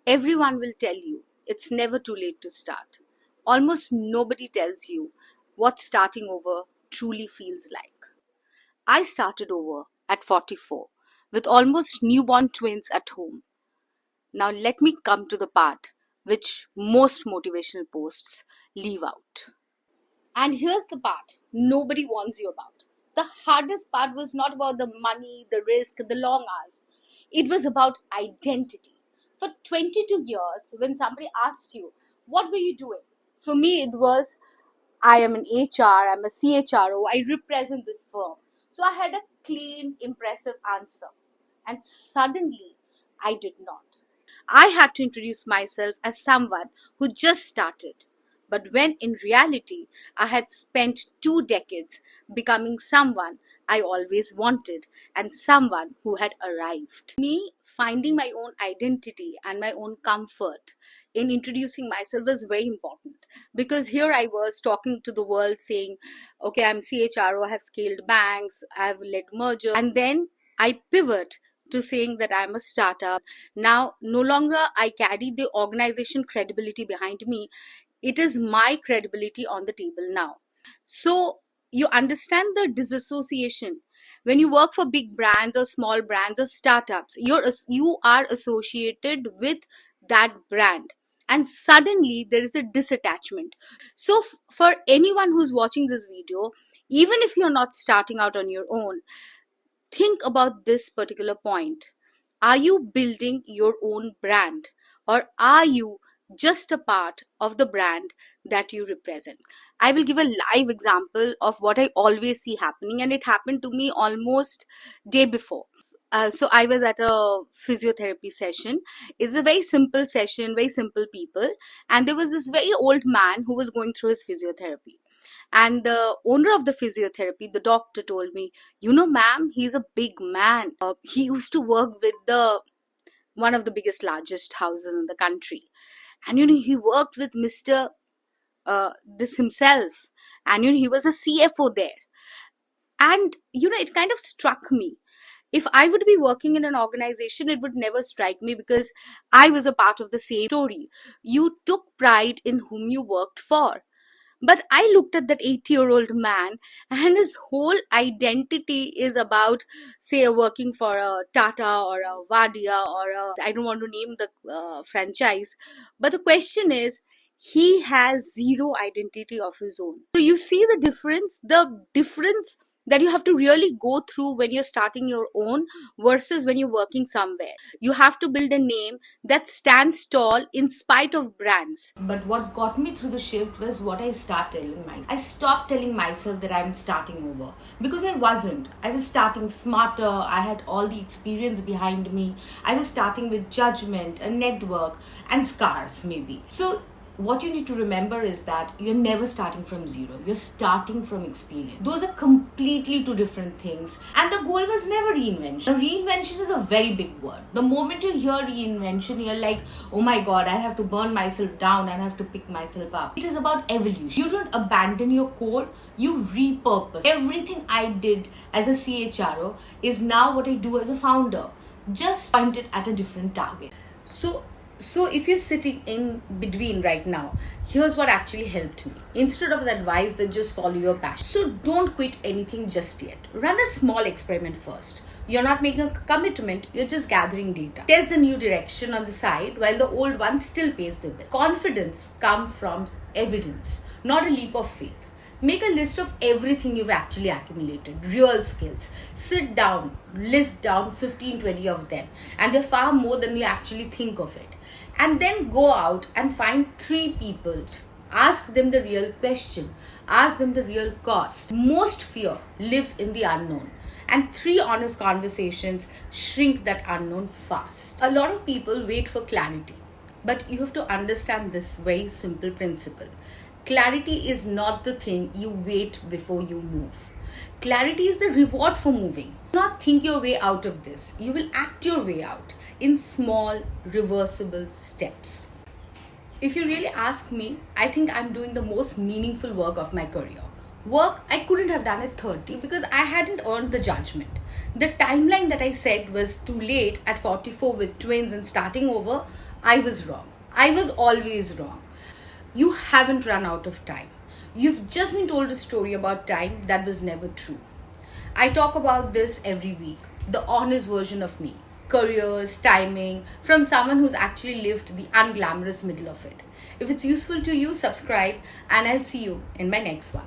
Everyone will tell you it's never too late to start. Almost nobody tells you what starting over truly feels like. I started over at 44 with almost newborn twins at home. Now, let me come to the part which most motivational posts leave out. And here's the part nobody warns you about. The hardest part was not about the money, the risk, the long hours. It was about identity. For 22 years, when somebody asked you, what were you doing? For me, it was, I am an HR, I'm a CHRO, I represent this firm. So I had a clean, impressive answer. And suddenly, I did not. I had to introduce myself as someone who just started. But when in reality, I had spent 2 decades becoming someone I always wanted and someone who had arrived. Me finding my own identity and my own comfort in introducing myself was very important because here I was talking to the world saying, okay, I'm CHRO, I have scaled banks, I've led mergers, and then I pivot to saying that I'm a startup. Now, no longer I carry the organization credibility behind me. It is my credibility on the table now. So you understand the disassociation. When you work for big brands or small brands or startups, you are associated with that brand. And suddenly there is a disattachment. So for anyone who's watching this video, even if you're not starting out on your own, think about this particular point. Are you building your own brand or are you just a part of the brand that you represent? I will give a live example of what I always see happening, and it happened to me almost day before. So I was at a physiotherapy session. It's a very simple session, very simple people, and there was this very old man who was going through his physiotherapy. And the owner of the physiotherapy, the doctor, told me, ma'am, he's a big man. He used to work with the one of the biggest, largest houses in the country. And, he worked with Mr. This himself. And, he was a CFO there. And, it kind of struck me. If I would be working in an organization, it would never strike me because I was a part of the same story. You took pride in whom you worked for. But I looked at that 80-year-old man, and his whole identity is about, say, working for a Tata or a Vadia I don't want to name the franchise. But the question is, he has zero identity of his own. So you see the difference that you have to really go through when you're starting your own versus when you're working somewhere. You have to build a name that stands tall in spite of brands. But what got me through the shift was what I started telling myself. I stopped telling myself that I'm starting over because I wasn't. I was starting smarter. I had all the experience behind me. I was starting with judgment, a network, and scars maybe. So what you need to remember is that you're never starting from zero. You're starting from experience. Those are completely two different things. And the goal was never reinvention. Reinvention is a very big word. The moment you hear reinvention, you're like, oh my God, I have to burn myself down and I have to pick myself up. It is about evolution. You don't abandon your core, you repurpose. Everything I did as a CHRO is now what I do as a founder. Just point it at a different target. So if you're sitting in between right now, here's what actually helped me. Instead of the advice that just follow your passion. So don't quit anything just yet. Run a small experiment first. You're not making a commitment, you're just gathering data. Test the new direction on the side while the old one still pays the bill. Confidence comes from evidence, not a leap of faith. Make a list of everything you've actually accumulated, real skills. Sit down, list down 15-20 of them, and they're far more than you actually think of it. And then go out and find 3 people. Ask them the real question. Ask them the real cost. Most fear lives in the unknown. And 3 honest conversations shrink that unknown fast. A lot of people wait for clarity. But you have to understand this very simple principle. Clarity is not the thing you wait before you move. Clarity is the reward for moving. Do not think your way out of this. You will act your way out in small, reversible steps. If you really ask me, I think I'm doing the most meaningful work of my career. Work I couldn't have done at 30 because I hadn't earned the judgment. The timeline that I said was too late at 44 with twins and starting over, I was wrong. I was always wrong. You haven't run out of time. You've just been told a story about time that was never true. I talk about this every week, the honest version of me, careers, timing, from someone who's actually lived the unglamorous middle of it. If it's useful to you, subscribe, and I'll see you in my next one.